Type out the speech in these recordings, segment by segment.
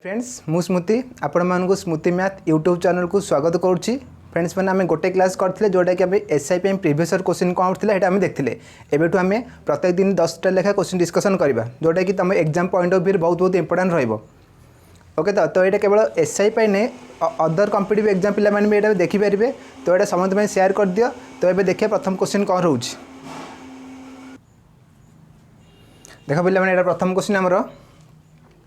Friends मु स्मृति आपण मानक स्मृति मैथ यूट्यूब चैनल को स्वागत करुच्ची। फ्रेंड्स मैंने आम गोटे क्लास करते जोटा कि एसआई प्रीवियस इयर क्वेश्चन कौन था आम देखते एबेठू आम प्रत्येक दिन 10टा लेखा क्वेश्चन डिस्कसन करवा जोटा कि तुम एग्जाम पॉइंट ऑफ व्यू बहुत इंपोर्टेंट रहिबो। ओके तो ये केवल एसआई नहीं अदर कॉम्पिटिटिव एग्जाम पिला माने भी देखिपारे तो ये समस्त शेयर कर दियो। तो ये देखिए प्रथम क्वेश्चन कौन रोच देख पे मैंने प्रथम क्वेश्चन आमर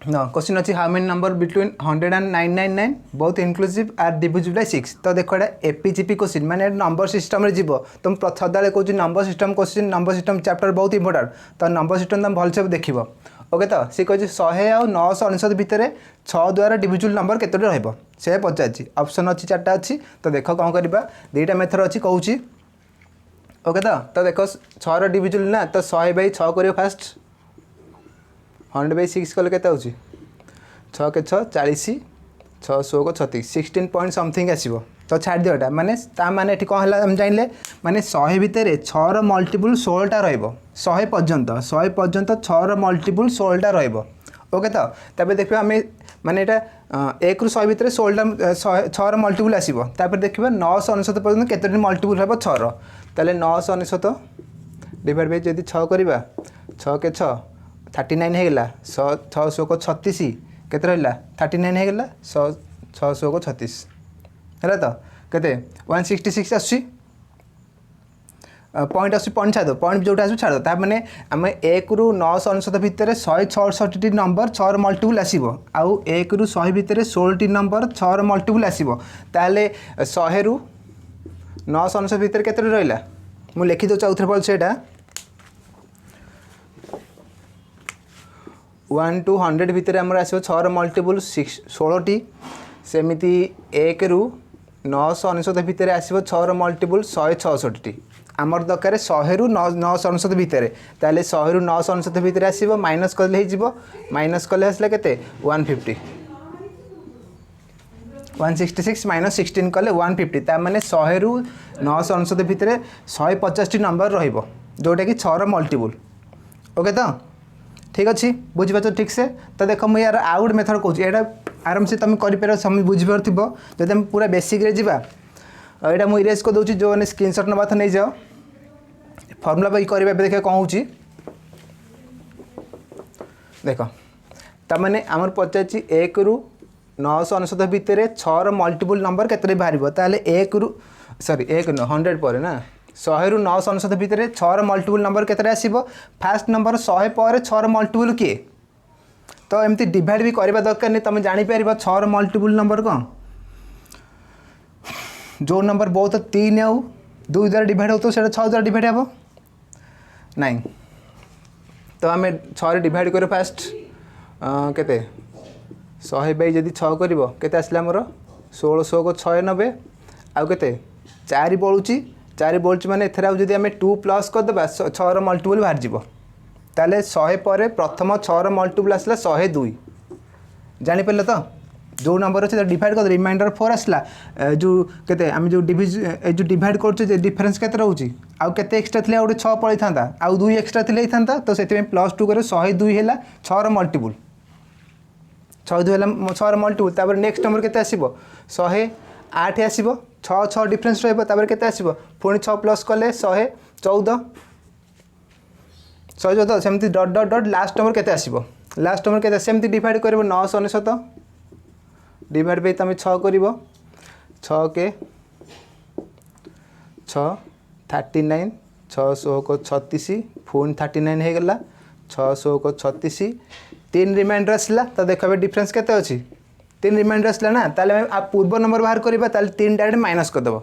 क्वेश्चन अच्छी how many number between 100 and 999 both inclusive are divisible by 6। तो देखो ये एपीजीपी क्वेश्चन माने नंबर सिस्टम रे जीवो तुम सदाले कहूँ number system question number system chapter बहुत इंपोर्टेंट तो नंबर सिस्टम तुम भलसे देख। ओके तो सी कह 100 और 999 भितर 6 द्वारा डिविजिबल नंबर केतोटी रहइबो से पचार ऑप्शन अच्छी 4टा अच्छी। तो देख कौन करवा 2टा मेथड अच्छी कहूँ। ओके तो देखो 6 डिविजिबल ना तो 100 बाई 6 कर फास्ट 100 बाई 6 कले के 6 के 6 40 6 16 को 36 16 पॉइंट समथिंग आसो। तो छाड़ दियोटा माने ता माने एठी कौन है जानले माने 100 भितर 6 मल्टीपल 16टा रहिबो 100 पर्यंत 6 मल्टीपल 16टा रहिबो। ओके तो तबे देखिए आम माने एटा 1 रु 100 भितर 16टा 6 मल्टीपल आसो। तापर देखिए 999 पर्यंत केतोटी मल्टीपल रहबो 6 ताले 999 डिवाइड बाय जदी 6 करबा 6 के 6 39 होगा 600 को 36 केते रहा 39 होगा 600 को 36 है तो केते 166 आसी पॉइंट आस पॉइंट छाड़ पॉइंट जोटा आस छाड़ ता मैंने आम 1 रु 999 भितर 166 नंबर 6 मल्टीपल आसो आउ 1 रु 100 भितर 16 नंबर 6 मल्टीपल आसो ताले 100 रु 999 भितर केते रहा मुझे लिखी दो आउथरे भल से 1 to 100 भितर आमर आसो 6 मल्टीपल 16टी सेमिति 1 रु 999 भितर आसो 6 मल्टीपल 166टी आमर दरकार 100 रु 999 भितर ताले 100 रु 999 भितर आसो माइनस कले माइनस कले आसला केते 150 166 माइनस 16 कले 150 ता माने 100 रु 999 भितर 150टी नंबर रहिबो जोटा कि 6 मल्टीपल। ओके तो ठीक अच्छे बुझीपार ठीक से। तो देख मुझे यार आउ गोटे मेथड कहूँ यहाँ आराम से तुम कर समय बुझीपार जब आम पूरा बेसिक रे जा यहाँ मुझे इरेज कर दूसरी जो मैंने स्क्रीनशॉट नवा नहीं जाओ फर्मुला बाई कर देखिए कौन हो देख तमें आमर पचार 1 रु 999 भितर 6 मल्टीपल नंबर केते बाहर 1 रु 100 पर ना 100 रु 999 भितर 6 मल्टीपल नंबर केते आसो फास्ट नंबर 100 पर 6 मल्टीपल किए तो एमती डिवाइड भी करवा दरकार नहीं तुम जापर 6 मल्टीपल नंबर कौन जो नंबर बहुत 3 आउ 2 द्वारा डिवाइड हो तो 6 द्वारा डिवाइड हे नाइन। तो आम 6 डिवाइड कर फास्ट केते 100 बाई जदि 6 कर आसला मोर 1600 को 96 आउ केते 4 बलुची 4 बोल्ट माने एथरा जदि आम 2 प्लस करदे 6 मल्टीपल बाहर जीवो ताले 100 पर प्रथम 6 मल्टीपल आसला 102 जानीपारे तो जो नंबर अच्छे डिवाइड कर रिमाइंडर 4 आसला जो केते आम जो जो डिवाइड कर डिफरेन्स केते रोचे आउ केते एक्स्ट्रा थिले गोटे 6 पड़े था आउ 2 एक्स्ट्रा थिले था तो से प्लस 2 कर 102 है 6 मल्टीपल 102 है 6 मल्टीपल तापर नेक्स्ट नंबर केते आसीबो 108 आसीबो 6 डिफरेन्स रहा के आसो पुणी 6 प्लस कले 114 सेमती डट डट डट लास्ट नंबर केते आसीबो लास्ट नंबर केते सेमती डिवाइड कर 999 डिवाइड बाई तुम 6 कर 6 के 6 39 600 को 36 पुणी 39 हो गला 600 को 36 3 रिमाइंडर आसला तो देख डिफरेन्स केते अच्छी 3 रिमाइंडर आसला ना ताले आप पूर्व नंबर बाहर करवा 3 डायरेक्ट माइनस करदेव।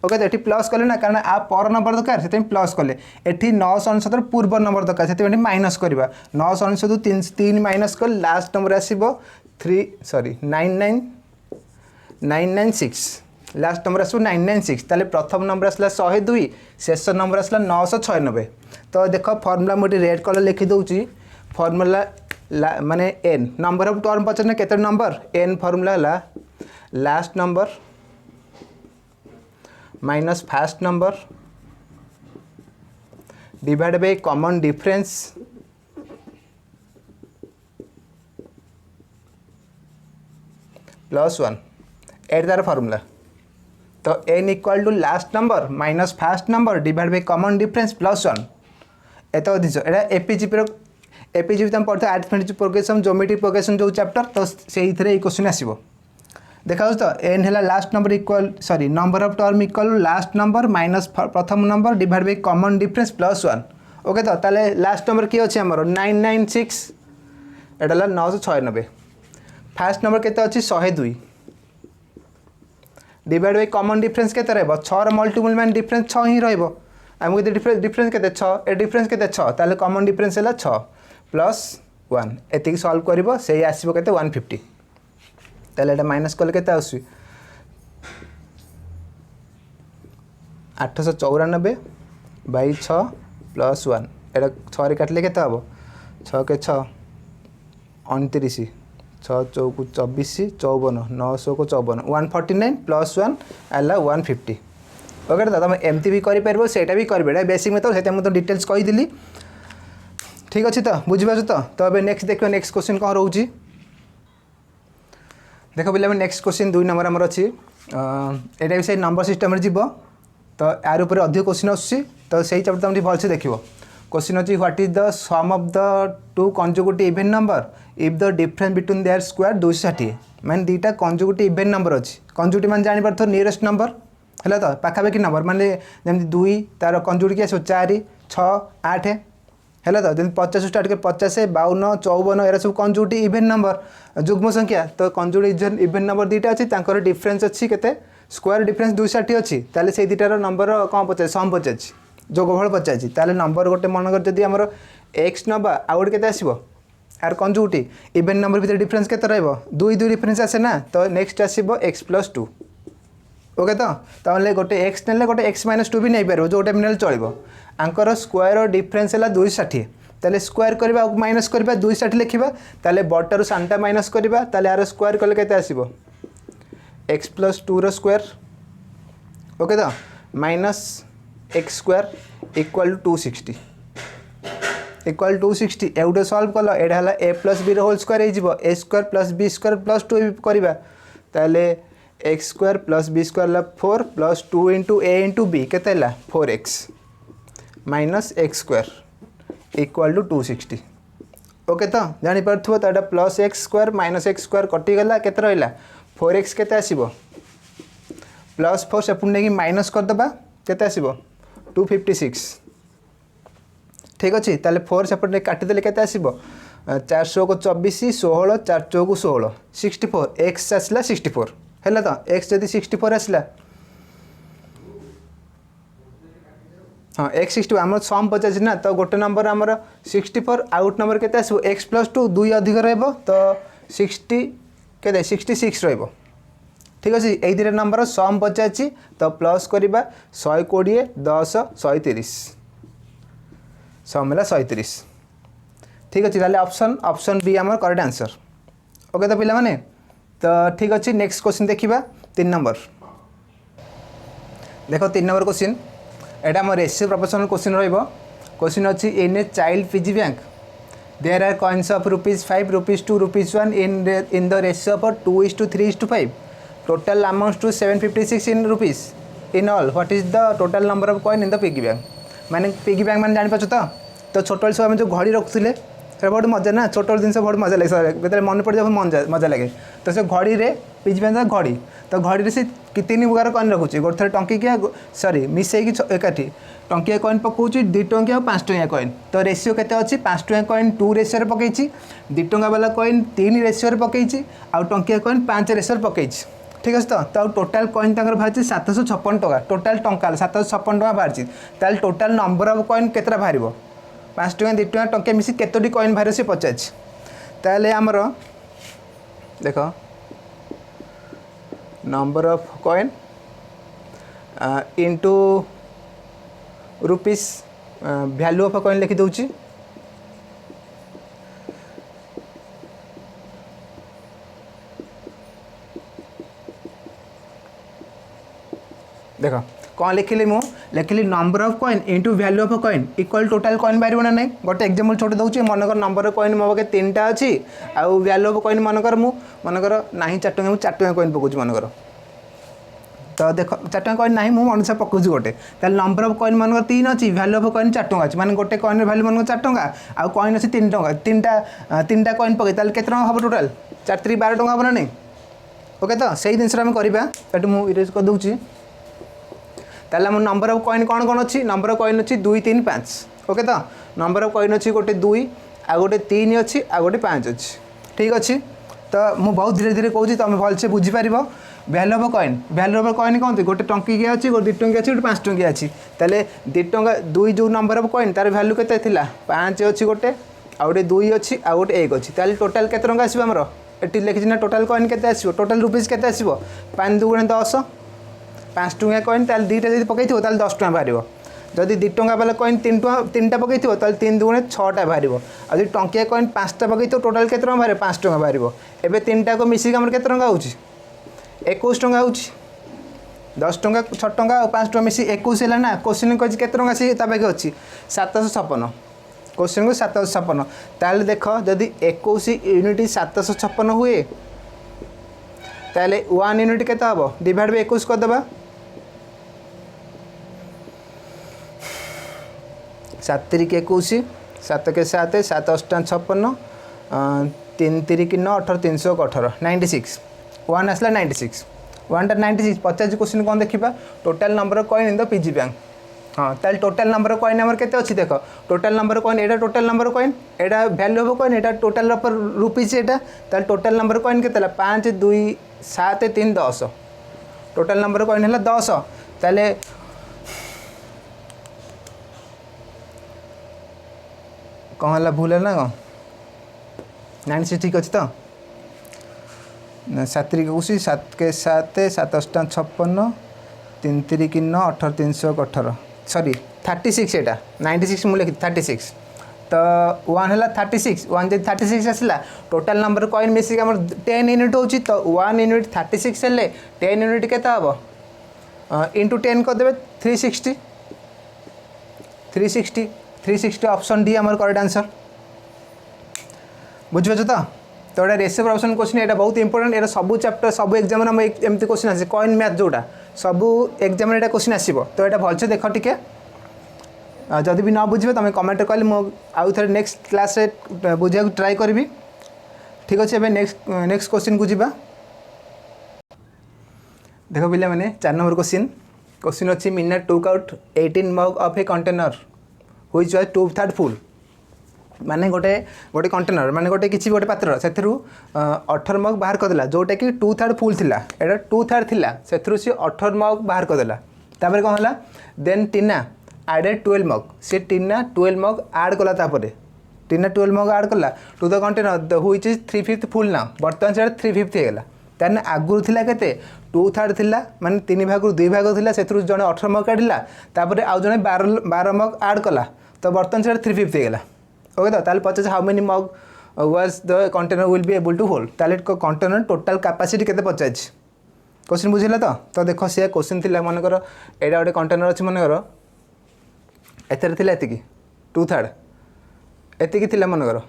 ओके तो ये प्लस कले ना कारण आप पर नंबर दरकार से प्लस कले ये 999 पूर्व नंबर दरकार से माइनस करवा 999 3 माइनस कर लास्ट नंबर आसो 996 लास्ट नंबर आसो 996 ताले प्रथम नंबर आसला 102 शेष नंबर आसला 996। तो देख फर्मुला मुझे रेड कलर लिखी दूसरी फर्मुला माने एन नंबर ऑफ टर्म पचार केते नंबर एन फर्मुला है last number minus first number divide by common difference plus 1 एट तार फॉर्मूला तो n equal to last number minus first number divide by common difference plus 1 एत जिस एटा APGP तुम पढ़ते अरिथमेटिक प्रोग्रेशन ज्योमेट्रिक प्रोग्रेशन जो चैप्टर तो से क्वेश्चन आसो देखा तो n है last number equal sorry number of term equal last number minus प्रथम number divide by common difference plus 1 okay तो ताले लास्ट नंबर किए अच्छे आमर 996 एटा 996 फास्ट नंबर केते अच्छी 102 डिवाइड बाय कॉमन डिफरेंस केते रहबो 6 रो मल्टीपल मान डिफरेंस 6 ही रहबो आमको डिफरेंस केते 6 ए डिफरेंस केते 6 ताले कॉमन डिफरेंस है 6 प्लस 1 एतिक सॉल्व करिवो सेही आसीबो केते 150 ताले एटा माइनस कले केते आसी 894 बाई 6 प्लस 1 एटा 6 रे काटले केते हबो 6 के 6 29 6 चौक 24 54 900 को 54 149 प्लस 1 आला 150 ओके तो तुम एमती भी करें सेटा भी करेंगे बेसिक मेथड से मुझे डिटेल्स कहीदी ठीक अच्छे तो बुझीपार तो अब नेक्स्ट देखो नेक्स्ट क्वेश्चन कौन रोचे देख पे नेक्स्ट क्वेश्चन 2 नंबर आमर अच्छी यहाँ भी से नंबर सिस्टम जीव तो यार ऊपर अधिक क्वेश्चन आसूँ तो सही चैप्टर तुम भलसे देख क्वेश्चन अच्छी what is the sum of the two consecutive even number if the difference between their square 260 मैंने दुईटा कंजुगेटिव इवेन नंबर अच्छी कंजुगेटिव मान जापर नियरेस्ट नंबर है तो पाखापाखि नंबर माने जमी 2 तार कंजुगेट किए 4 6 8 है तो जमी 50 स्टार्ट कर 50 52 54 एरा सब कंजुगेटिव इवेन नंबर जुग्म संख्या तो कंजुगेटिव इवेन नंबर दुईटा अच्छी तांकर डिफरेंस अच्छी केते स्क्वायर डिफरेंस 260 अच्छी ताले से दुईटार नंबर कौन पचार सम पचार जोगफल पचार ताले नंबर गोटे मनकर जदि आमर एक्स नवा आउ गोटे केते आसीबो यार कंजुगेटिव इवेन नंबर भीतर डिफरेंस केते रहइबो 2 2 डिफरेंस आसे ना तो नेक्स्ट आसीबो x + 2 ओके तो गोटे एक्स ने गोटे एक्स -2 भी नहीं पार जो टाइम चलो आंकर स्क्वायर डिफरेंस है 260 ताले स्क्वायर करवा माइनस करवा 260 लिखा ताले बड़टारू सानटा माइनस करवा ताले यार स्क्वायर कले केते आसीबो x + 2 रो स्क्वायर ओके तो minus x square equal to 260 equal 260 एवटे सॉल्व कल एटा है a + b होल स्क्वायर हो a स्क्वायर + b स्क्वायर + 2 करवा ताले x square plus b square 4 plus 2 into a into b के 4x minus x square equal to 260 okay तो जापर तो यहाँ plus x square minus x square कटिगला के रहा 4x के आसो प्लस 4 सेपट नहीं माइनस करदे के आसो 256 ठीक अच्छे ताले 4 सेपट काटिदेले के आसो 400 को 24 16 4 चौक 16 64 एक्स आसला 64 है तो एक्स जदि 64 आसला हाँ एक्स 64 आम सम पचार ना तो गोटे नंबर आमर 64 आउट नंबर के आसो एक्स + 2 2 अधिक रहा तो 60 के 66 रहा ठीक अच्छे ये नंबर सम पचार तो प्लस करवा 120 10 130 सम है 130 ठीक अच्छे ताले ऑप्शन बी आमर करेक्ट आंसर ओके तो पिला माने तो ठीक अच्छे नेक्स्ट क्वेश्चन देखा 3 नंबर देखो 3 नंबर क्वेश्चन एटा आम रेशियो प्रोपोर्शनल क्वेश्चन क्वेश्चन अच्छी in a child piggy bank there are coins of ₹5 ₹2 ₹1 in the ratio of 2:3:5 total amounts to 756 in rupees in all what is the total number of coin in the piggy bank माने piggy bank माने जान तो छोट सब आम जो घड़ी रखुले बहुत मजा ना छोट जिन बहुत मजा लगे मन पड़ जाए मजा लगे तो से घड़ी रे पिजी बैंक घड़ी तो घड़ी से 3 प्रकार कॉइन रखुच्छी गोटे थर टंकिया सॉरी मिसेक एकाठी टंकिया कॉइन पकाऊँ 2 टंकिया और 5 टंकिया कॉइन तो रेशियो केते अच्छी 5 टंकिया कॉइन 2 रेशियो पकई 2 टंका वाला कॉइन 3 रेशियो पकई आउ टंकिया कॉइन 5 रेशियो पकई ठीक अच्छे तो टोटाल कॉइन बाहर 756 टका टोटाल टंका 756 टका बाहर टोटाल नंबर ऑफ कॉइन केतरा बाहर 5 टंका 2 टंका टंकिया मिसी केतोटी कॉइन बाहर से पचार ताले आमर देख number of coin into rupees value of coin लिखी दूची देख कौन लिखिली मु लिखिली number of coin into value of coin equal total coin बाहर ना नहीं गोटे एग्जांपल छोटे दूसरी मनकर नंबर ऑफ कॉइन मो पाखे 3टा अच्छी आउ वैल्यू ऑफ कॉइन मनकर मनकर ना 4 टଙ୍କା मुझे 4 टଙ୍କା कॉइन पकाऊँ मनकर तो देख 4 टଙ୍କା कॉइन ना मुझे अनुसार पकाऊँ गोटे नंबर ऑफ कॉइन मनकर 3 अच्छी वैल्यू ऑफ कॉइन 4 टଙ୍କା अच्छी माने गोटे कॉइन वैल्यू मनकर 4 टଙ୍କା आउ कॉइन अच्छी 3 टଙ୍କା 3टा कॉइन पकई ताल केते टଙ୍କା हम टोटाल 4 3 12 टଙ୍କା हम ना नहीं ओके तो सही जिनस करवा मुझे इरेज कर दूसरी ताल आम नंबर ऑफ कॉइन कौन कौन अच्छी नंबर ऑफ कॉइन अच्छी 2 3 5 ओके तो नंबर ऑफ कॉइन अच्छी गोटे 2 आ गोटे 3 अच्छी आ गोटे 5 अच्छी ठीक अच्छी तो मुझे बहुत धीरे धीरे कहूँ तुम भलसे बुझीपार वैल्यू ऑफ कॉइन कहते गोटे टंकिया अच्छी गोटे 2 टंकिया अच्छी गोटे 5 टंकिया अच्छी ताले 2 टंका 2 जो नंबर ऑफ कॉइन तार वैल्यू केते थिला 5 अच्छी गोटे आ गोटे 2 अच्छी आ गोटे 1 अच्छी ताले टोटाल केते टंका आसीबो हमरो एटी लिखी ना टोटाल कॉइन केते आसीबो टोटाल रुपीज केते आसीबो 5 2 गुणे 10 5 टंका कॉइन ताल 2टा जदि पकई थो ताल 10 टंका बाहरिबो जदि 2 टंका वाला कॉइन 3टा पकई थो ताल 3 2 गुणे 6टा बाहरिबो आ जदि टंकिया कॉइन 5टा पकई थो टोटाल केते टंका बाहरे 5 टंका बाहरिबो एबे 3टा को मिसी हमर केते टंका होउची 21 टंका होउची 10 टंका 6 टंका और 5 टंका मिसी 21 हैला ना क्वेश्चन को केते टंका से ता पाके अछि 756 क्वेश्चन को 756 ताले देखो जदि 21 यूनिट 756 हुए ताले 1 यूनिट केते हबो डिवाइड बाय 21 कर देबा 7 3 21 7 के 7 7 8 56 3 3 9 18 318 96 1 आसला 96 1 टा 96 50 क्वेश्चन कौन देखा total number of coin in the PG bank हाँ ताल टोटाल नंबर ऑफ कॉइन हमर केते अछि देखो टोटाल नंबर ऑफ कॉइन एटा टोटाल नंबर ऑफ कॉइन एटा वैल्यू ऑफ कॉइन एटा टोटाल ऑफ रुपीज एटा ताल टोटाल नंबर ऑफ कॉइन केतेला 5 2 7 3 10 टोटाल नंबर ऑफ कॉइन हला 10 ताले कौन हला भूल है ना कौन 96 ठीक अच्छे तो 7 3 21 7 के 7 7 8 56 3 3 9 18 318 सॉरी 36 एटा 96 मुझे लिखी 36 तो 1 है 36 1 जब 36 आसला टोटाल नंबर कॉइन मिसिक आम 10 यूनिट होची तो 1 यूनिट 36 हेले 10 यूनिट केते हबो इंटू 10 कर देबे 360 360 360 ऑप्शन डी हमर करेक्ट आंसर बुझियो तो एटा रेशियो ऑप्शन क्वेश्चन एटा बहुत इंपोर्टेंट एटा सब चैप्टर सब एग्जाम में एमती क्वेश्चन आसे कॉइन मैथ जोटा सब एग्जाम में एटा क्वेश्चन आसीबो तो एटा भलसे देख टिके जदि भी न बुझे तुम कमेंट कहले मो आउ थे नेक्स्ट क्लास रे बुझा ट्राई करी ठीक अच्छे एबे नेक्स्ट क्वेश्चन को जीवा देखो पिला माने 4 नंबर क्वेश्चन अच्छी Meena took out 18 mug of a container which was 2/3 full माने गोटे गोटे कंटेनर माने गोटे किसी गोटे पात्र से 18 मग बाहर करदेला जोटा कि 2/3 फुल थिला एटा 2/3 थिला से 18 मग बाहर करदेला तापर कौन होला देन टीना एडेड 12 मग से टीना 12 मग ऐड कला तापर टीना 12 मग ऐड कला to the container which is 3/5 full ना बर्तमान से 3/5 हेगला ताने आगुर थिला केते 2/3 थिला माने 3 भाग 2 भाग थिला से जने 18 मग काढिला तापर आउ जने 12 मग ऐड कला तो बर्तमान से 3/5 हेगला ओके तो ताले 50 how many mug was the container will be able to hold ताले कंटेनर टोटल कैपेसिटी केते 50 क्वेश्चन बुझिला तो देखो से क्वेश्चन थिला मनकर एडा गोटे कंटेनर अछि मनकर एथर थिला एतिकी 2/3 एतिकी थिला मनकर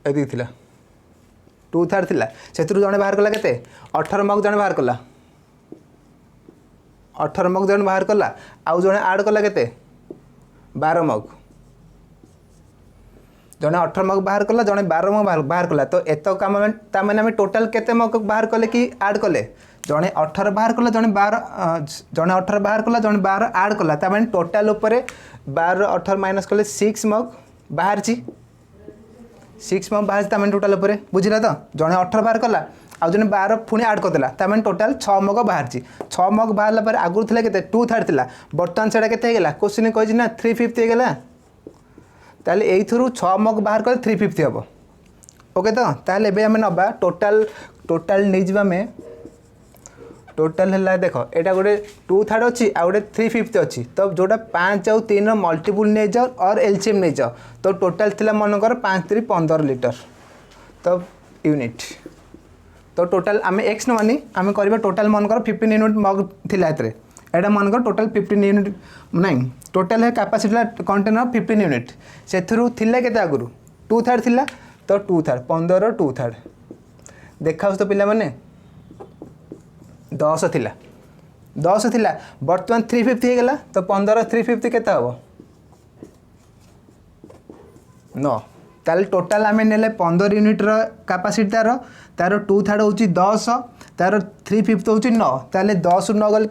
एतिकी थिला 2/3 थिला सेतरु जने बाहर कला केते 18 मग जने बाहर कला 18 मग जने बाहर कला आउ जने ऐड कला केते 12 मग जने 18 मग बाहर कला जने 12 मग बाहर कला तो एत काम ताने आम टोटाल केते मग बाहर कले कि ऐड कले जने 18 बाहर कला जने 12 जने 18 बाहर कला जने 12 ऐड कला ताने टोटाल ऊपर 12 18 माइनस कले 6 मग बाहर ची 6 मग बाहर ताने टोटाल ऊपर बुझिला तो जने 18 बाहर कला आ जने 12 पुणी ऐड करदेला ताने टोटाल 6 मग बाहर ची 6 मग बाहरला पर आगुर थिला केते 2/3 थिला बर्तमान सेटा केते हेगला क्वेश्चन कहछि ना 3/5 हेगला ताले एई थ्रू 6 मग बाहर कर 3/5 हम ओके तो ताले एबे हम नबा टोटाल नहीं जावा में टोटाल है देख एटा गोटे 2/3 अच्छी आ गोटे 3/5 अच्छी तो जोटा 5 आउ 3 मल्टीपुल नहीं जाओ और एलसीएम नहीं जाओ तो टोटाल थिला मनकर 5 3 15 लिटर तो यूनिट तो टोटाल आम एक्स नवानी आम करवा टोटाल मनकर 15 यूनिट मग थिला एतरे एटा मनकर टोटल 15 यूनिट नहीं टोटल है कैपेसिटी कंटेन ऑफ 15 यूनिट से थिला केते आगुरु 2/3 थिला तो 2/3 15 2/3 देखा तो पिला माने 10 थिला 10 थिला वर्तमान 350 हो गला तो 15 350 केते हबो 9 ताल टोटाल आम ने 15 यूनिट कैपेसिटी तार 2/3 हूँ 10 तार 3/5 हूँ 9 ताल 10 रु 9 गले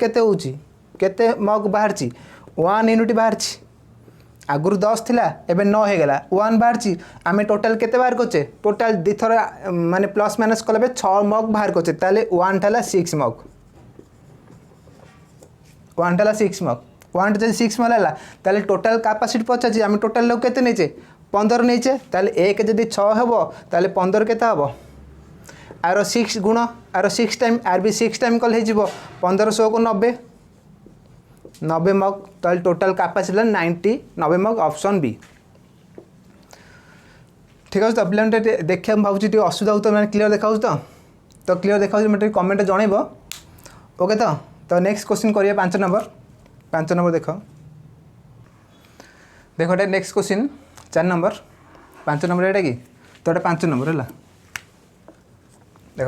केते मग बाहर 1 यूनिट बाहर आगुरी 10 थिला एबे 9 हो गला 1 बाहर आम टोटाल केते बाहर करचे टोटाल दी थर माने प्लस माइनस कले 6 मग बाहर करचे ताले 1 ठाला 6 मग 1 ठाला 6 मग 1 जब 6 मग है ताले टोटाल कैपेसिटी पचार आम टोटाल लोग केते नहींचे 15 नहींचे ताले 1 जदि 6 हेबो ताले 15 केते हेबो आर 6 गुण आर 6 टाइम आर भी 6 टाइम कल हो 1500 को 90 मग ताले टोटाल कैपेसिटी 90 90 मग ऑप्शन बी ठीक है। तो पे देखा भावुँ असुविधा हो मैंने क्लीयर देखा तो क्लीयर देखा मतलब कमेंट जनइब ओके। तो नेक्स्ट क्वेश्चन करिए 5 नंबर देखो नेक्स्ट क्वेश्चन 4 नंबर 5 नंबर एटा कि तो 5 नंबर है देख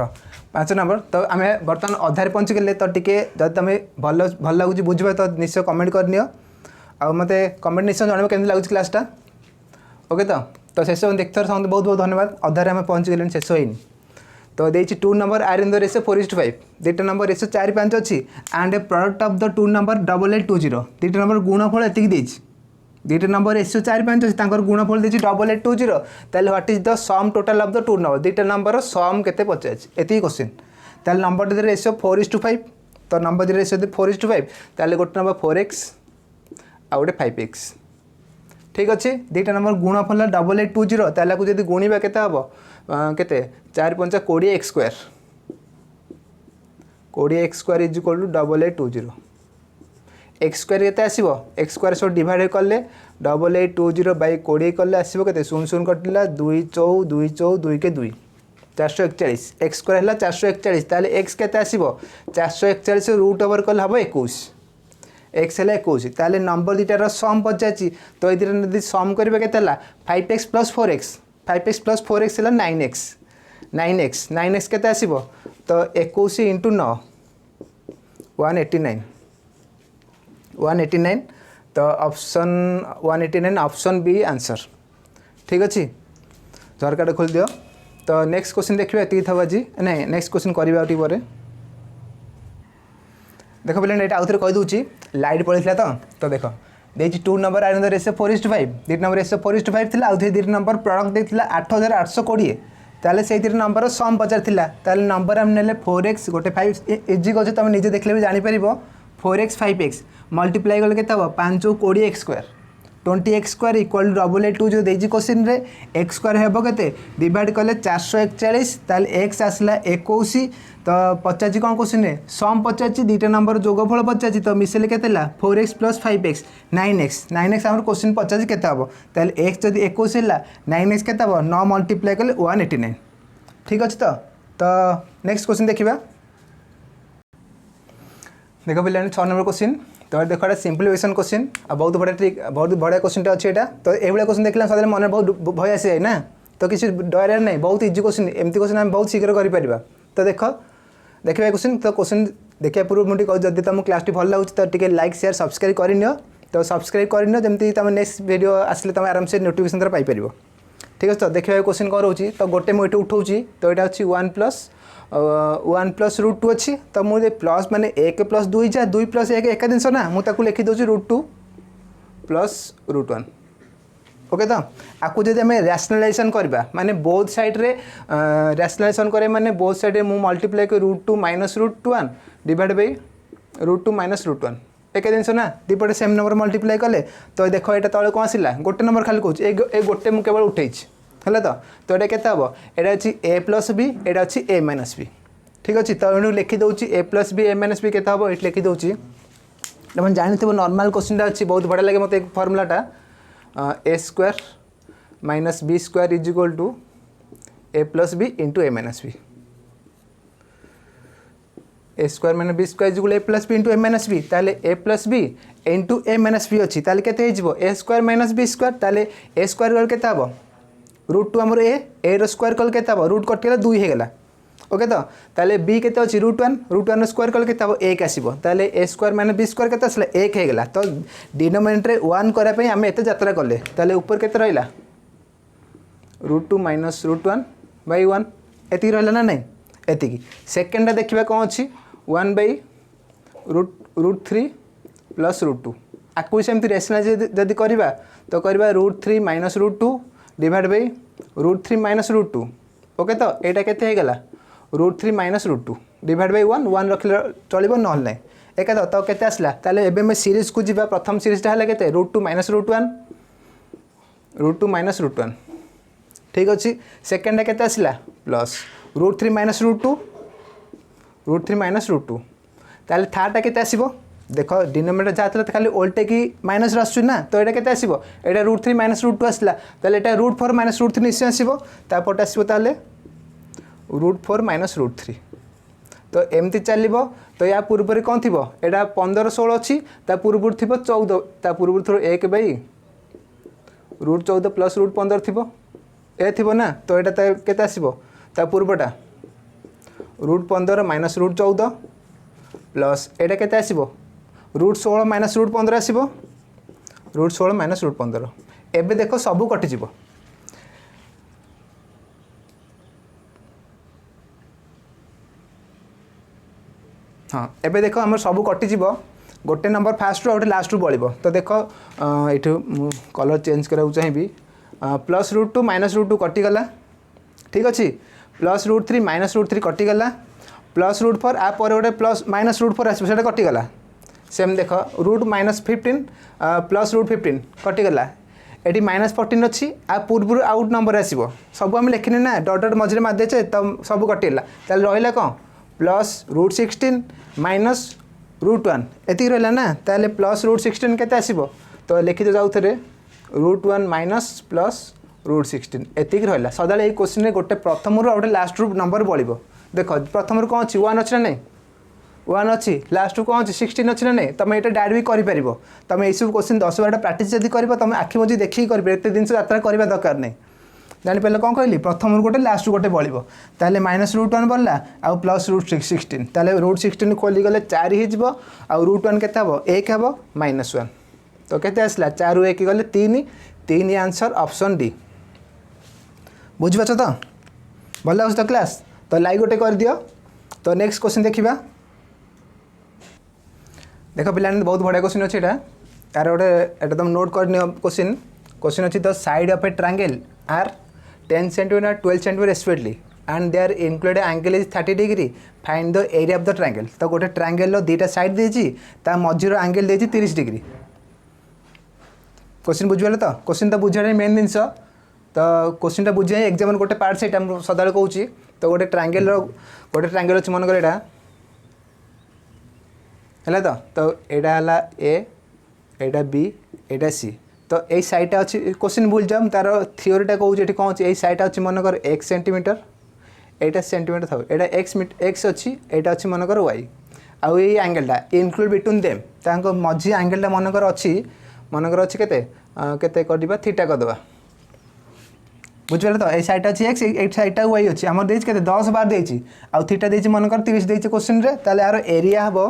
5 नंबर तो आम बर्तमान अधारे पहुँची गले तो टी जब तुम भल भल लगुच बुझे तो निश्चय कमेंट करनी आ मत कमेंट निश्चय जनइब केमती लगुच क्लासटा ओके। तो शेष देखते समझते बहुत बहुत धन्यवाद अधारे आम पहुँची गले शेष होनी तो देखिए 2 number are in the ratio 4:5 दुटा नंबर रेशियो 4-5 अच्छी and a product of the 2 number 8820 दुटा नंबर गुणफल एति दुटा नंबर रेशियो 4-5 अच्छी गुणफल देखिए 8820 ताल what is the sum total of the 2 number दुटा नंबर सम केते पचार एति क्वेश्चन ताल नंबर रेशियो 4:5 तो नंबर रेशियो 4:5 ताल गोटे नंबर 4x आ गोटे 5x ठीक अच्छे दुटा नंबर गुणफल 8820 ताल को जब गुणा केते हम केते 4×5 20x² 20x² is equal to 8820 x² केते आसीबो x² सो डिवाइड कले 8820 बाय 20 कले आसीबो केते 0 कटिला 2 4 2 4 2 के 2 441 x² हला 441 ताले x केते आसीबो 441 रूट ओवर कले हबो 21 x है 21 ताले नंबर दुटार सम पचार तो ये सम करेंगे के 5x + 4x 5x + 4x है 9x के आसो तो 21 × 9 189 तो ऑप्शन 189 ऑप्शन बी आंसर ठीक अच्छे झरका खोल दियो। तो नेक्स्ट क्वेश्चन देखिए ये था आज नहीं नेक्स्ट क्वेश्चन करवा पर देख पे ये आउ थे कहीदे लाइट पड़े तो देख देखिए 2 नंबर आर रेशियो 4:5 दुटा नंबर रेशियो 4:5 थी आउ थे दुटा नंबर प्रडक्ट देता 8820 ताले से नंबर सम पचार नंबर आम ने 4x गोटे 5 इजी अच्छे तुम निजे देखले भी जापर 4x 5x मल्टीप्लाई कले के 5 20x² 20x² equal to 8820 देजी question रे x² हेबो केते डिवाइड कले 441 ताल x आसला 21 तो पचाची कौन क्वेश्चन रे सम पचाची दुटा नंबर जोगफल पचाची तो मिसेले केते 4x + 5x 9x आम क्वेश्चन पचाची केते हबो ताल x जदी 21 हैला 9x केते हबो 9 मल्टीप्लाई कले 189 ठीक अछि। तो नेक्स्ट क्वेश्चन देखिबा देखो पिलाने 6 नंबर क्वेश्चन तो देखो ये सिंप्लीफिकेशन क्वेश्चन बहुत बढ़िया ट्रिक बहुत बढ़िया क्वेश्चन अच्छे यहाँ तो ये क्वेश्चन देखला सदा मन बहुत भय आसी जाए ना तो किसी डर नहीं बहुत इजी क्वेश्चन एमती क्वेश्चन आम बहुत शीघ्र कर तो देखिए क्वेश्चन तो क्वेश्चन देखा पूर्व मुझे कहूँ जब तुम क्लास भल लगुच तो टी लाइक शेयर सब्सक्राइब कर तो सब्सक्राइब कर जमी तुम नेक्स्ट वीडियो आसले तुम आराम से नोटिफिकेशन पाइपर ठीक है। तो देखिए क्वेश्चन कौन रोचे तो गोटे मुझे उठाऊँ तो यहाँ अच्छी 1 + √2 अच्छी तो मुझे प्लस माने 1 + 2 जा 2 + 1 एक जिनस ना मुझे लिखी दूसरी √2 + √1 ओके। तो आपको जब आम रैशनलाइजेशन करवा माने बोथ साइड रे रैशनलाइजेशन करे माने बोथ साइड मु मल्टीप्लाई कर √2 - √1 डिवाइड बाय √2 - √1 एक जिनस ना दीपटे सेम नंबर मल्टीप्लाई कले तो देख ये तले कौन आसला गोटे नंबर खाली कौच ए गोटे मुझे केवल उठे है तो ये केते हम यहाँ अच्छी a + b यहाँ अच्छी a - b ठीक अच्छे। तो ये लिखिदे a + b a - b केते हम ये लिखिदे तुम जानते नॉर्मल क्वेश्चन अच्छी बहुत बढ़िया लगे मत फर्मूलाटा a² - b² is equal to a + b × a - b a square minus b square equal a plus b into a minus b ताले a plus b into a minus b अच्छी ताले केते हो a square minus b square ताले a square कल केते हबो root two आमर ए रो स्क्वायर कल केते हबो रूट कटिला 2 हे गेला ओके तो ताले बी केते अछि रूट वन स्क्वायर कल केते हबो 1 आसीबो ताले a square minus b square केते आसला 1 हे गेला तो डिनोमिनेटर 1 करा पई हम एते यात्रा करले ताले ऊपर केते रहला root two minus root one by 1 एति रहला ना नहीं एति सेकेंड देखिबा कोन अछि 1 by root three plus root two आकु सेमती रेशनलाइज जदि करबा तो करबा root three minus root two divide by root three minus root two okay तो एटा केते हे गेला root three minus root two divide by 1 रखले चलिबो नहल नै एका तो केते आसला ताले एबे मैं सीरीज को जिबा प्रथम सीरीज ता हला केते root two minus root one ठीक अछि सेकेंड केते आसला plus root three minus root two ताले थर्ड केते आसीबो देखो डिनोमिनेटर जातला खाली ओल्टे की माइनस आसु ना तो एटा केते आसीबो एटा root three minus root two आसला ताले एटा root four minus root three निश्चय आसीबो तापर आसीबो ताले root four minus root three तो एमती चलो तो या पूर्व कौन थी एटा 15 16 अच्छी ता पूर्व थी 14 ता पूर्व थोड़ा 1 बाई रूट 14 प्लस रूट 15 थी ए थी ना तो यहाँ केते आसीबो ता पूर्वटा रूट 15 माइनस रूट 14 प्लस एटा केते आसीबो रूट 16 माइनस रूट 15 आसीबो रूट 16 माइनस रूट 15 एबे देखो सबू कटिजिबो हाँ एबे देखो आम सब कटिजिब गोटे नंबर फास्ट रू गोटे लास्ट रू बड़ो तो देख ये कलर चेंज करा चाहिए plus root two minus root two कटिगला ठीक अच्छे plus root three minus root three कटिगला प्लस रूट फोर आ पर गोटे प्लस माइनस रूट फोर आसो से कटिगला सेम देख रूट माइनस 15 प्लस रूट 15 कटिगला ये माइनस 14 अच्छी आ पूर्व आउट नंबर आसो सब आम लिखने ना डट डट मझे मारिदेचे तो सब कटिगला ताल रहा कौन plus root 16 minus root one एति रहा ना ताले प्लस रूट 16 केते आसीबो तो लिखि जाऊ थे root one minus plus root 16 एति रहा सदा ये क्वेश्चन गोटे प्रथम रू गोटे लास्ट रू नंबर बढ़ो देख प्रथम रू कौन अच्छी 1 अच्छी ना नहीं 1 अच्छी लास्ट रू कौन अच्छी 16 अच्छी ना नहीं तुम ये डायरेक्ट भी कर तुम ये सब क्वेश्चन 10 12 प्राक्ट जब कर तुम आखि मझी देखिए कर एत जिन यात्रा करवा दरकार नहीं जापर कौन कहली प्रथम गोटे लास्ट गोटे बढ़ो ताले माइनस रूट वन बढ़ला आउ प्लस रूट 16 ताले रूट 16 खोलीगले 4 हो आउ रूट वन केते हबो 1 हबो माइनस 1 तो केते आसला 4 रू 1 गले 3 आंसर ऑप्शन डी बुझिपाछ तो भल लाଗୁଛି तो क्लास तो लाइक गोटे कर दियो तो नेक्स्ट क्वेश्चन देखिबा देखो पिलाने बहुत बढ़िया क्वेश्चन अच्छे यहाँ यार गोटे एटा तुम नोट कर क्वेश्चन अच्छी the side of a triangle are 10 cm और 12 cm respectively and their included angle is 30 degree find the area of the triangle तो गोटे ट्रायंगल दीटा साइड देछि ता मझिर एंगल देछि 30 डिग्री क्वेश्चन बुझिबले तो क्वेश्चन तो बुझारे मेन जिनस तो क्वेश्चन बुझे एग्जाम गोटे पार्ट से सदा कहूँ तो गोटे ट्रायंगल अच्छे मन कर है तो यहाँ ए एटा बी एटा सी तो यही साइडटा अच्छी क्वेश्चन भूल जाओ तार थियोरीटा कहूँ ये कौन अच्छी यही साइडटा अच्छी मनकर x सेंटीमीटर एटा सेंटीमीटर था एटा x अच्छी एटा अच्छी मनकर y आउ ये एंगलटा इनक्लूड बिटवीन देम तांको मझी एंगलटा मनकर अच्छी केते केते करदिबा थीटा करदबा बुझिले तो यही साइडटा अच्छी x एट साइडटा y अच्छी हमर देछि केते 10 बार देछि आउ थीटा देछि मनकर 30 देछि क्वेश्चन रे ताले यार एरिया हबो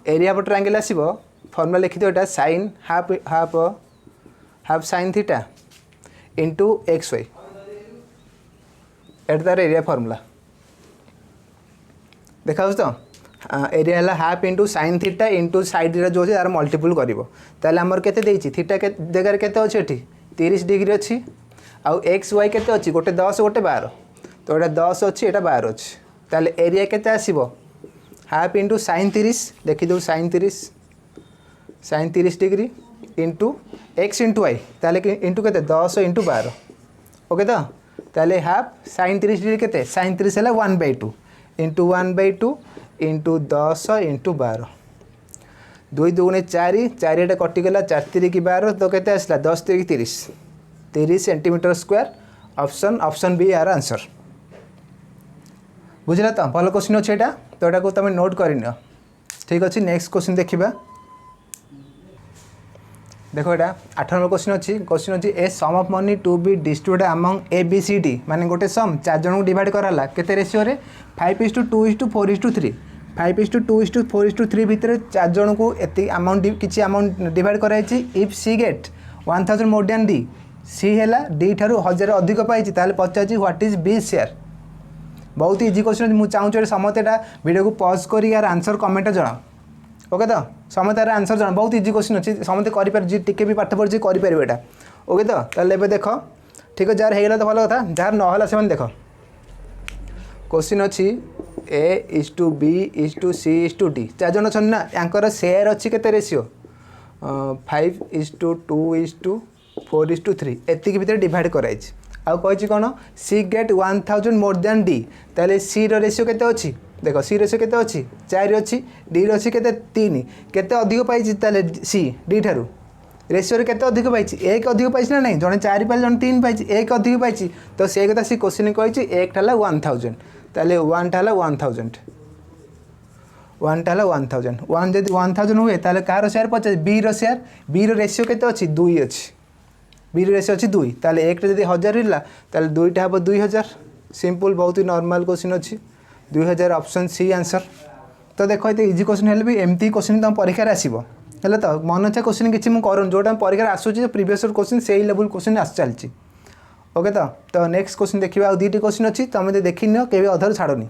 एरिया पर ट्रायंगल आसीबो फॉर्मूला लिखि दियो एटा sin half sin theta into x y एट तार एरिया फॉर्मूला देखा तो एरिया है half into sin theta into side जो अच्छे तार मल्टीपल कर आमर केते देछि थीटा के जगह केते अच्छे एठी 30 डिग्री अच्छी आउ एक्स वाई केते अच्छी गोटे 10 गोटे 12 तो एटा 10 अच्छी एटा 12 अच्छी ताले एरिया केते आसीबो हाफ इंटू sin 30 लिखि दो sin 30 degree into x into y ताले इंटू के 10 इंटू 12 ओके तो ताले हाफ sin 30 डिग्री के sin 30 है 1/2 इंटू 1/2 इंटू 10 इंटू 12 2 2 4 4 कटिगला 4 3 12 तो केते आसला 10 3 30 सेंटीमीटर स्क्वायर ऑप्शन बी यार आंसर बुझला तो भल क्वेश्चन अच्छे यहाँ तो यहाँ को तुम नोट करनी ठीक अच्छे। नेक्स्ट क्वेश्चन देखा देखो यहाँ 8 नंबर क्वेश्चन अच्छी a sum of money to be distributed among A B C D माने गोटे सम 4 जन को डिवाइड कराला केते रेशियो रे 5:2:4:3 5:2:4:3 भितर 4 जन को एति अमाउंट किछि अमाउंट डिवाइड कराई if C get 1000 more than D C हैला डी ठारू 1000 अधिक पाई ताले पचाची व्हाट इज बी शेयर। बहुत इजी क्वेश्चन मु चाहूँ समस्त वीडियो को पॉज कर यार आंसर कमेंट जଣା ओके तो समस्त यार आंसर जଣା बहुत इजी क्वेश्चन अच्छी समस्त कर टी भी पाठ पढ़ी करें यहाँ ओके तो ताले देख ठीक है जार होगा तो भल कथा जार ना से देख क्वेश्चन अच्छी A:B:C:D 4 जन अच्छा ना यांकर शेयर अच्छी के रेशियो 5:2:4:3 एतिक भितर डिवाइड कराई आउ कही कौन सी गेट 1000 मोर देन डी ताले सी रेशियो केते अच्छी देख सी रेशियो केते अच्छी 4 अच्छी डी अच्छी केते 3 केते अधिक पाई ताले सी डी ठारू रेशियो रे केते अधिक पाई एक अधिक पाई ना नहीं जड़े 4 पाई जड़े 3 पाई एक अधिक पाई तो से कथा सी क्वेश्चन कही एक ठाला 1000 ताले 1 ठाला 1000 1 ठाला 1000 1 जब 1000 हुए ताले कार share 50 B share B ratio केते अच्छी 2 अच्छी बी रेशियो अच्छी 2 ताले एक जब 1000 रहा ताले 2टा हम 2000 सिंपल बहुत ही नॉर्मल क्वेश्चन अच्छी 2000 ऑप्शन सी आंसर। तो देखो ये इजी क्वेश्चन हेल्ले भी एमती क्वेश्चन तुम परीक्षा आसो है तो मन इच्छा क्वेश्चन किसी मुझे जोटा परीक्षा आसूँ प्रीवियस क्वेश्चन से ही लेवल क्वेश्चन आस चलती ओके तो नेक्स्ट क्वेश्चन देखिए आ 2टी क्वेश्चन अच्छी तुम देखी नियो के अधर छाड़नी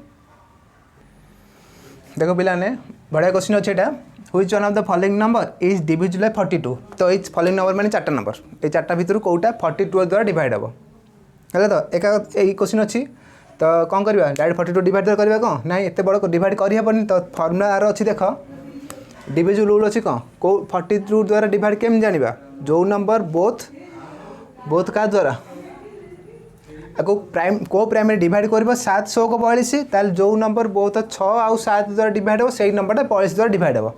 देखो पिलाने बढ़िया क्वेश्चन अच्छे यहाँ which one of the following number is divisible by 42 तो ये फॉलोइंग नंबर माने 4टा नंबर ये 4टा भितर कौटा 42 द्वारा डिवाइड हम है तो एक क्वेश्चन अच्छी तो कौन करवा डायरेक्ट 42 डिवाइड करवा कौन ना एत बड़ डिवाइड करहबनी तो फर्मुला यार अच्छी देख डिविजिबल रूल अच्छी कौन कौ 42 द्वारा डिवाइड केम जाना जो नंबर बोथ का द्वारा को प्राइम को प्राइम डिवाइड कर 7 100 को 42 ताल जो नंबर बोथ 6 आउ 7 द्वारा डिवाइड हो से नंबरटा 42 द्वारा डिवाइड हम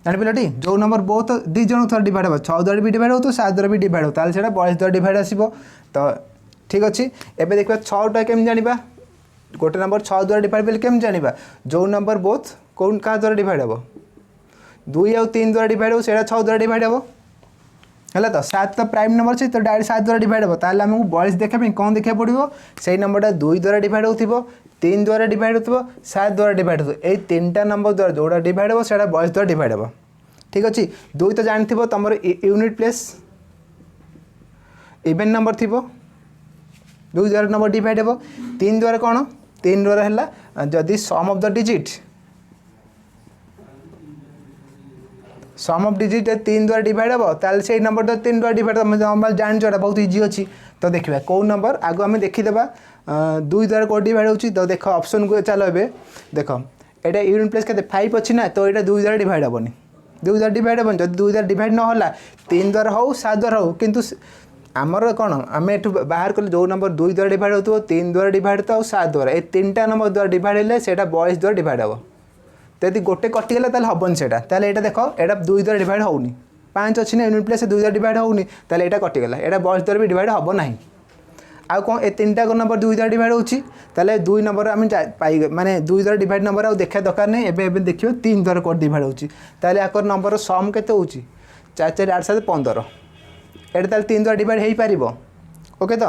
जानी पिलाटी जो नंबर बहुत 2 जन थोड़ा डिवाइड हो 6 द्वारा भी डिवाइड हो तो 7 द्वारा भी डिवाइड हो ताल से 42 द्वारा डिवाइड आसो तो ठीक अच्छे एवं देखा 6टा केम जाना गोटे नंबर 6 द्वारा डिवाइड बोले केम जाना जो नंबर बोथ कौन क्या द्वारा डिवाइड हम 2 आउ 3 द्वारा डिवाइड हो 6 द्वारा डिवाइड हम है तो 7 तो प्राइम नंबर से तो डायरेक्ट 7 द्वारा डिवाइड हम ताल आमको 42 देखा कौन देखा पड़ो से नंबरटा 2 द्वारा डिवाइड हो 3 द्वारा डिवाइड हो 7 द्वारा डिवाइड हो ये 3टा नंबर द्वारा जोड़ा डिवाइड हो 42 द्वारा डिवाइड हम ठीक अच्छे 2 तो जानी तुम यूनिट प्लेस इवेन नंबर थी 2 द्वारा नंबर डिवाइड हम 3 द्वारा कौन 3 द्वारा है जदि sum of the digit sum of digit 3 द्वारा डिवाइड हम ताल से नंबर तो 3 द्वारा डिवाइड नॉर्मल जान बहुत इजी अच्छी तो देखा कौ नंबर आगु आम देखीदे 2 द्वारा कौ डिवाइड हो तो देख ऑप्शन को चलो ए देख ये यूनिट प्लेस के 5 अच्छी ना तो यहाँ 2 द्वारा डिवाइड हेनी 2 द्वारा डिवाइड हेनी जब 2 द्वारा डिवाइड ना 3 द्वारा हो 7 द्वारा हो किंतु आमर कौन आम एठू बाहर कले जो नंबर 2 द्वारा डिवाइड हो 3 द्वारा डिवाइड तो 7 द्वारा ये 3टा नंबर द्वारा डिवाइड हेल्ले से 42 द्वारा डिवाइड हम तो यदि गोटे कटिगला ताल हेन से यहाँ देख यहाँ 2 द्वारा डिवाइड होनी 5 अच्छी ना यूनिट प्लेस 2 द्वारा डिवाइड होनी ताल यहाँ कटिगला यहाँ 42 द्वारा भी डिवाइड हम ना आउ कौन ए 3टा नंबर 2 द्वारा डिवाइड होता 2 नंबर आम पाई माने 2 द्वारा डिवाइड नंबर देखा दरकार नहीं एवं देखिए 3 द्वारा कौन डिवाइड होता आकर नंबर सम के 4 4 8 7 15 एटा ताल 3 द्वारा डिवाइड हो पार ओके तो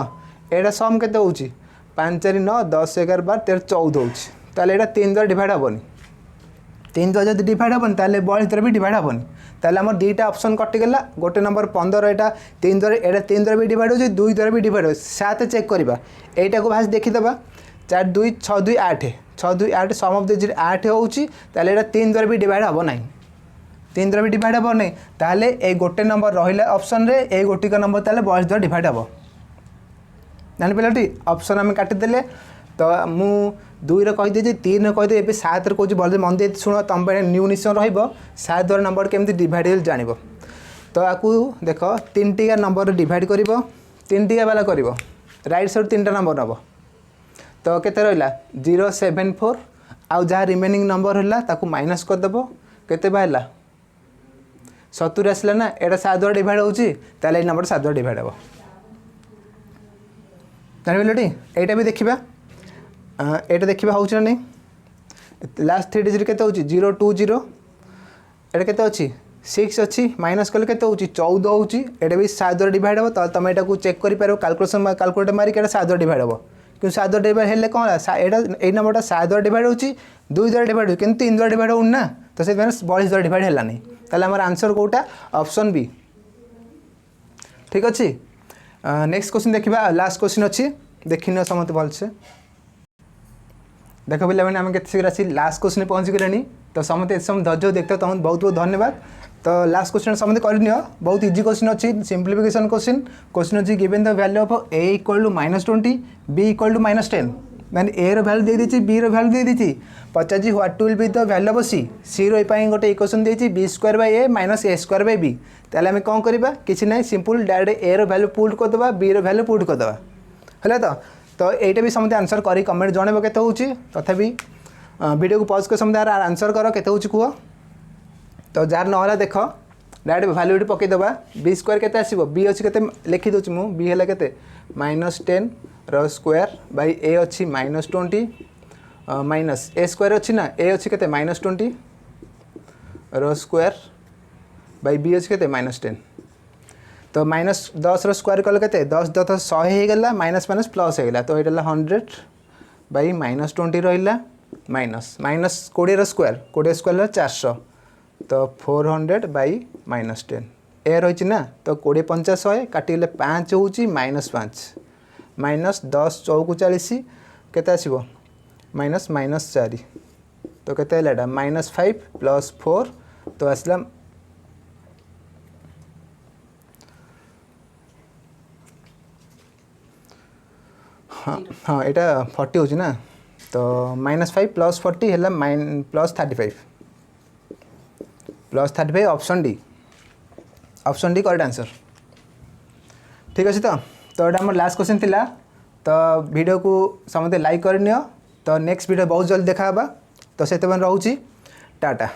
यहाँ सम के 5 4 9 10 11 12 13 14 होता 3 द्वारा डिवाइड हेनी 3 द्वारा जब डिवाइड हेनी ताले 42 द्वारा भी डिवाइड हेनी ताले आम 2टा ऑप्शन कटिगला गोटे नंबर 15 यहाँ 3 द्वारा यहाँ 3 द्वारा भी डिवाइड हो 2 द्वारा भी डिवाइड हो 7 चेक करवा यटा को भाज देखीदे 4 2 6 2 8 6 2 8 सम ऑफ द 8 होची 3 द्वारा भी डिवाइड हम ना 3 द्वारा भी डिवाइड हम नहीं ताले ए गोटे नंबर रहा ऑप्शन रे ए गोटिक नंबर ताले 42 द्वारा डिवाइड हम जानी पिलाटी ऑप्शन आम काटिदेले तो मु 2 कहीदे 3 कहीदे ए 7 कौच भले मन दे शुण तुम न्यू निश्चय रहा द्वारा नंबर केमती डिवाइड जान तो आपको देख 3टिका नंबर डिवाइड कर 3टिका वाला कर राइट साइड 3टा नंबर नब तो केते रहा 0 7 4 आउ जहाँ रिमेनिंग नंबर है माइनस करदेव केते बाहला 70 आसला ना यहाँ 7 द्वारा डिवाइड होता नंबर 7 द्वारा डिवाइड हम जान टी यहाँ भी देखा एटा देखिए हूँ ना नहीं लास्ट 3 डिजिट केते होची 020 एटा केते अछि 6 अच्छी माइनस कले केते होची 14 होची एटा भी 7 द्वारा डिवाइड हो तो तुम एटा को चेक करि पारो कैलकुलेटर मारिक एटा 7 द्वारा डिवाइड हो कि 7 द्वारा डिवाइड हेले कोन एटा ए नंबरटा 7 द्वारा डिवाइड होची 2 द्वारा डिवाइड हो किंतु 3 द्वारा डिवाइड हो ना तो से 42 द्वारा डिवाइड हेला नहीं ताले हमर आंसर कोटा ऑप्शन बी ठीक अच्छे। नेक्स्ट क्वेश्चन देखा लास्ट क्वेश्चन अच्छी देखिन समझते भलसे देख पे आम के शीघ्र आसी लास्ट क्वेश्चन पहुँची गले तो समझते समय धैर्य देखते तुम बहुत बहुत धन्यवाद। तो लास्ट क्वेश्चन समझते कर बहुत इजी क्वेश्चन अच्छी सिंप्लीफिकेशन क्वेश्चन अच्छी given the value of a equal to -20 b equal to -10 मैंने a रो वैल्यू दे दी b रो वैल्यू दे दी पचार what will be the value of c रो गोटे इक्वेशन देती b square by a minus a square by b ताले आम कौन करवा किसी ना सिंपल डायरेक्ट a रो वैल्यू पुट करदे b रो वैल्यू पुट करदे है तो यहाँ भी समझते आंसर करी कमेंट जनइब के तथापि वीडियो को पॉज कर समझते आंसर कर के कह तो जार ना देख डायरेक्ट वैल्यू पकईदे बी स्क्वायर के आसो बी अच्छी के लिखी दूसरी मुझे बी है के -10 रो स्क्वायर बाय ए अच्छी -20 माइनस ए स्क्वायर अच्छी ना ए अच्छी के -20 रो स्क्वायर बाय बी अच्छी के -10 तो -10 रो स्क्वायर कल के 10 10 100 होगला माइनस माइनस प्लस होगला तो ये 100 बाय -20 रहा माइनस 20 रो स्क्वायर 20 स्क्वायर 400 तो 400 बाय -10 ए रही ना तो 20 50 100 काटिगले 5 हूँ -5 माइनस 10 चौक 40 के आसो माइनस माइनस 4 तो के -5 प्लस 4 तो आसला हाँ हाँ यहाँ 40 हो ना तो -5 प्लस 40 है plus 35 option D correct answer ठीक अच्छे। तो ये आम लास्ट क्वेश्चन थिला तो वीडियो को समझते लाइक कर तो नेक्स्ट वीडियो बहुत जल्दी देखा तो से रोचे टाटा।